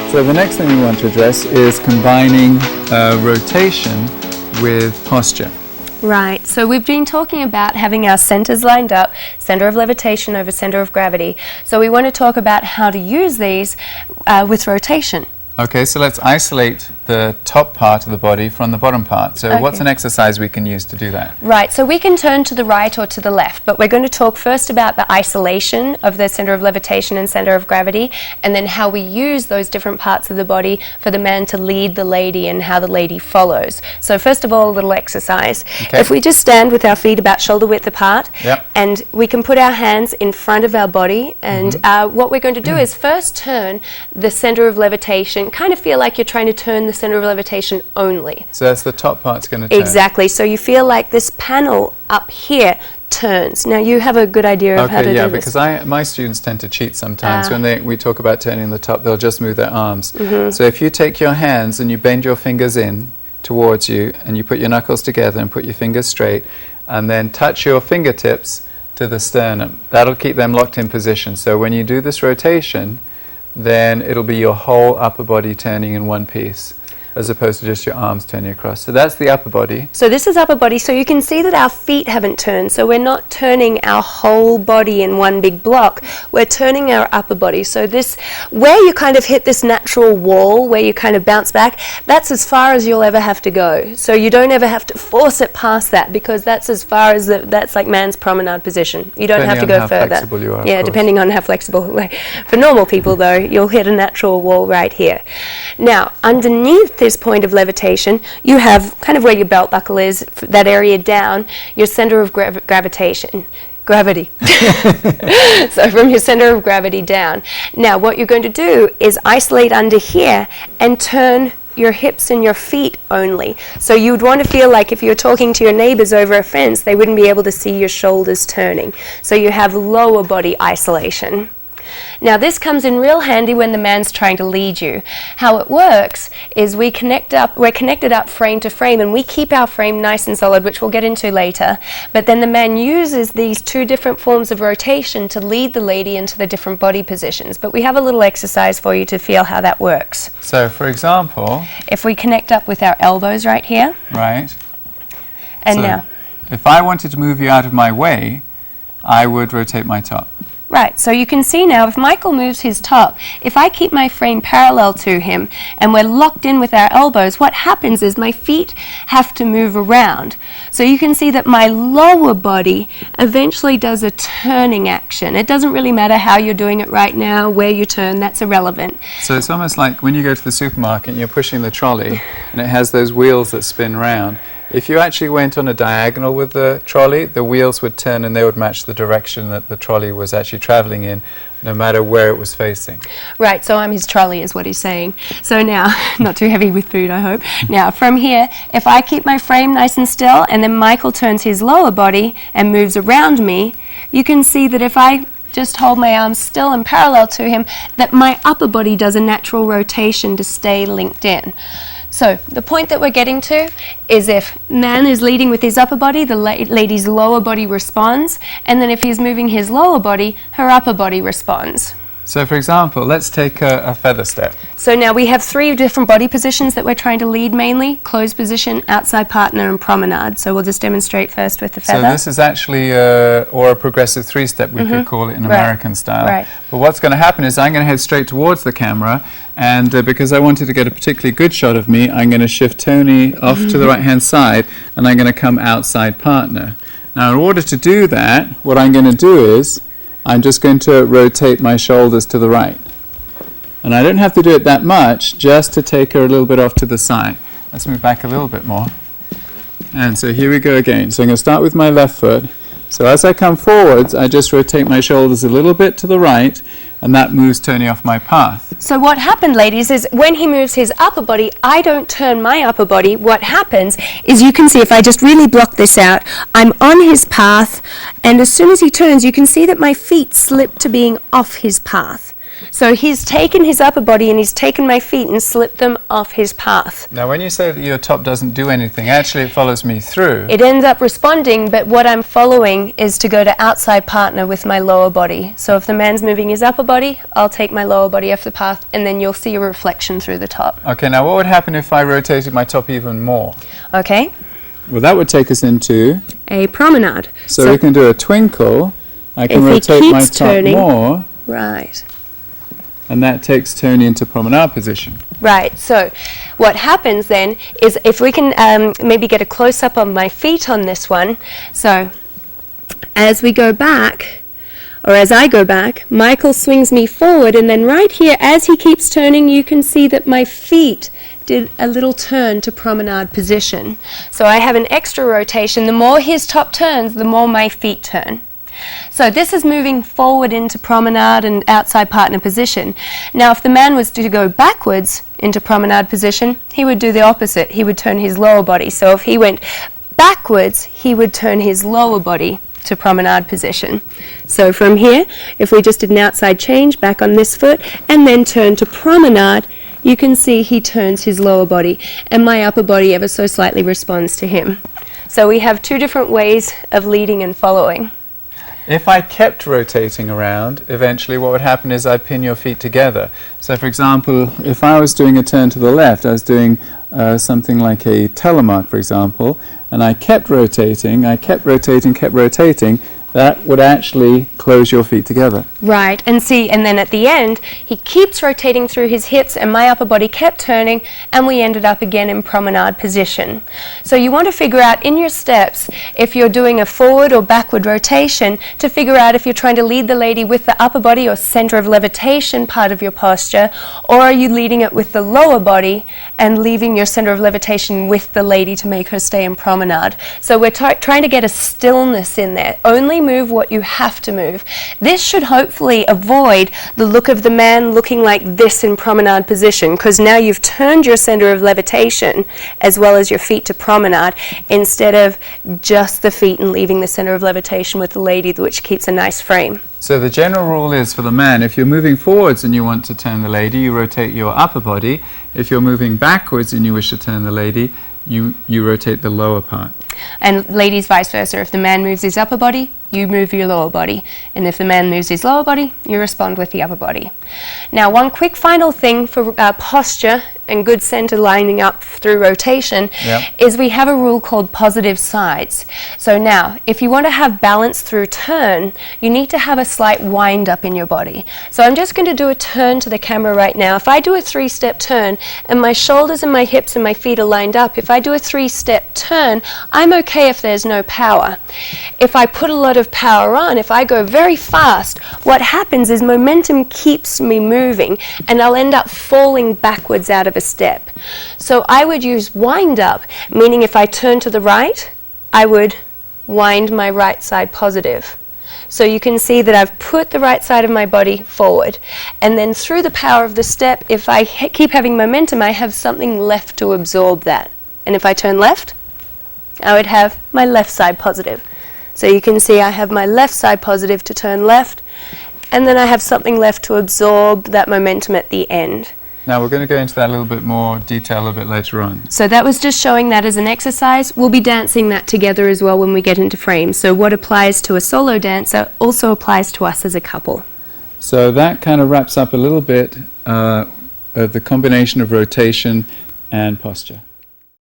So the next thing we want to address is combining rotation with posture. Right, so we've been talking about having our centers lined up, center of levitation over center of gravity. So we want to talk about how to use these with rotation. Okay, so let's isolate the top part of the body from the bottom part. So what's an exercise we can use to do that? Right, so we can turn to the right or to the left, but we're going to talk first about the isolation of the center of levitation and center of gravity, and then how we use those different parts of the body for the man to lead the lady and how the lady follows. So first of all, a little exercise. Okay. If we just stand with our feet about shoulder width apart, and we can put our hands in front of our body, and what we're going to do is first turn the center of levitation, kind of feel like you're trying to turn the center of levitation only. So that's the top part's going to turn. Exactly. So you feel like this panel up here turns. Now you have a good idea of how to do this. Because my students tend to cheat sometimes. When we talk about turning the top, they'll just move their arms. So if you take your hands and you bend your fingers in towards you, and you put your knuckles together and put your fingers straight, and then touch your fingertips to the sternum, that'll keep them locked in position. So when you do this rotation, then it'll be your whole upper body turning in one piece, as opposed to just your arms turning across. So that's the upper body. So this is upper body, so you can see that our feet haven't turned, so we're not turning our whole body in one big block, we're turning our upper body. So this, where you kind of hit this natural wall, where you kind of bounce back, that's as far as you'll ever have to go. So you don't ever have to force it past that, because that's as far as, that's like man's promenade position. You don't have to go further. Depending on how flexible you are, yeah, depending on how flexible. For normal people though, you'll hit a natural wall right here. Now, underneath this point of levitation, you have kind of where your belt buckle is, that area down, your center of gravity. So from your center of gravity down. Now what you're going to do is isolate under here and turn your hips and your feet only. So you would want to feel like if you're talking to your neighbors over a fence, they wouldn't be able to see your shoulders turning. So you have lower body isolation. Now this comes in real handy when the man's trying to lead you. How it works is we're connected up frame to frame, and we keep our frame nice and solid, which we'll get into later, but then the man uses these two different forms of rotation to lead the lady into the different body positions. But we have a little exercise for you to feel how that works. So for example, if we connect up with our elbows right here. Right. And so now, if I wanted to move you out of my way, I would rotate my top. Right, so you can see now if Michael moves his top, if I keep my frame parallel to him and we're locked in with our elbows, what happens is my feet have to move around. So you can see that my lower body eventually does a turning action. It doesn't really matter how you're doing it right now, where you turn, that's irrelevant. So it's almost like when you go to the supermarket and you're pushing the trolley and it has those wheels that spin round. If you actually went on a diagonal with the trolley, the wheels would turn and they would match the direction that the trolley was actually traveling in, no matter where it was facing. Right, so I'm his trolley is what he's saying. So now, not too heavy with food, I hope. Now, from here, if I keep my frame nice and still, and then Michael turns his lower body and moves around me, you can see that if I just hold my arms still and parallel to him, that my upper body does a natural rotation to stay linked in. So the point that we're getting to is if man is leading with his upper body, the lady's lower body responds, and then if he's moving his lower body, her upper body responds. So for example, let's take a feather step. So now we have three different body positions that we're trying to lead mainly: closed position, outside partner, and promenade. So we'll just demonstrate first with the feather. So this is actually or a progressive three-step, we could call it in American style. Right. But what's going to happen is I'm going to head straight towards the camera, and because I wanted to get a particularly good shot of me, I'm going to shift Tony off to the right-hand side, and I'm going to come outside partner. Now in order to do that, what I'm going to do is I'm just going to rotate my shoulders to the right. And I don't have to do it that much, just to take her a little bit off to the side. Let's move back a little bit more. And so here we go again. So I'm going to start with my left foot. So as I come forwards, I just rotate my shoulders a little bit to the right, and that moves Tony off my path. So what happened, ladies, is when he moves his upper body, I don't turn my upper body. What happens is, you can see if I just really block this out, I'm on his path, and as soon as he turns, you can see that my feet slip to being off his path. So he's taken his upper body and he's taken my feet and slipped them off his path. Now when you say that your top doesn't do anything, actually it follows me through. It ends up responding, but what I'm following is to go to outside partner with my lower body. So if the man's moving his upper body, I'll take my lower body off the path, and then you'll see a reflection through the top. Okay, now what would happen if I rotated my top even more? Okay? Well, that would take us into... A promenade. So we can do a twinkle. I can if he rotate my keeps top turning, more. Right. And that takes Tony into promenade position. Right, so what happens then is if we can maybe get a close-up on my feet on this one. So as we go back, or as I go back, Michael swings me forward, and then right here, as he keeps turning, you can see that my feet did a little turn to promenade position. So I have an extra rotation. The more his top turns, the more my feet turn. So this is moving forward into promenade and outside partner position. Now if the man was to go backwards into promenade position, he would do the opposite. He would turn his lower body. So if he went backwards, he would turn his lower body to promenade position. So from here, if we just did an outside change back on this foot and then turn to promenade, you can see he turns his lower body and my upper body ever so slightly responds to him. So we have two different ways of leading and following. If I kept rotating around, eventually what would happen is I'd pin your feet together. So for example, if I was doing a turn to the left, I was doing something like a telemark, for example, and I kept rotating, kept rotating, that would actually close your feet together. Right, and see, and then at the end, he keeps rotating through his hips and my upper body kept turning and we ended up again in promenade position. So you want to figure out in your steps, if you're doing a forward or backward rotation, to figure out if you're trying to lead the lady with the upper body or center of levitation part of your posture, or are you leading it with the lower body and leaving your center of levitation with the lady to make her stay in promenade. So we're trying to get a stillness in there. Only move what you have to move. This should hopefully avoid the look of the man looking like this in promenade position, because now you've turned your center of levitation as well as your feet to promenade instead of just the feet and leaving the center of levitation with the lady, which keeps a nice frame. So the general rule is for the man, if you're moving forwards and you want to turn the lady, you rotate your upper body. If you're moving backwards and you wish to turn the lady, you rotate the lower part. And ladies vice versa. If the man moves his upper body, you move your lower body. And if the man moves his lower body, you respond with the upper body. Now, one quick final thing for posture and good center lining up through rotation is we have a rule called positive sides. So now, if you want to have balance through turn, you need to have a slight wind up in your body. So I'm just going to do a turn to the camera right now. If I do a 3-step turn and my shoulders and my hips and my feet are lined up, if I do a 3-step turn, I'm okay if there's no power. If I put a lot of power on, if I go very fast, what happens is momentum keeps me moving and I'll end up falling backwards out of a step. So I would use wind up, meaning if I turn to the right, I would wind my right side positive. So you can see that I've put the right side of my body forward, and then through the power of the step, if I keep having momentum, I have something left to absorb that. And if I turn left, I would have my left side positive. So you can see I have my left side positive to turn left, and then I have something left to absorb that momentum at the end. Now we're going to go into that a little bit more detail a little bit later on. So that was just showing that as an exercise. We'll be dancing that together as well when we get into frame. So what applies to a solo dancer also applies to us as a couple. So that kind of wraps up a little bit of the combination of rotation and posture.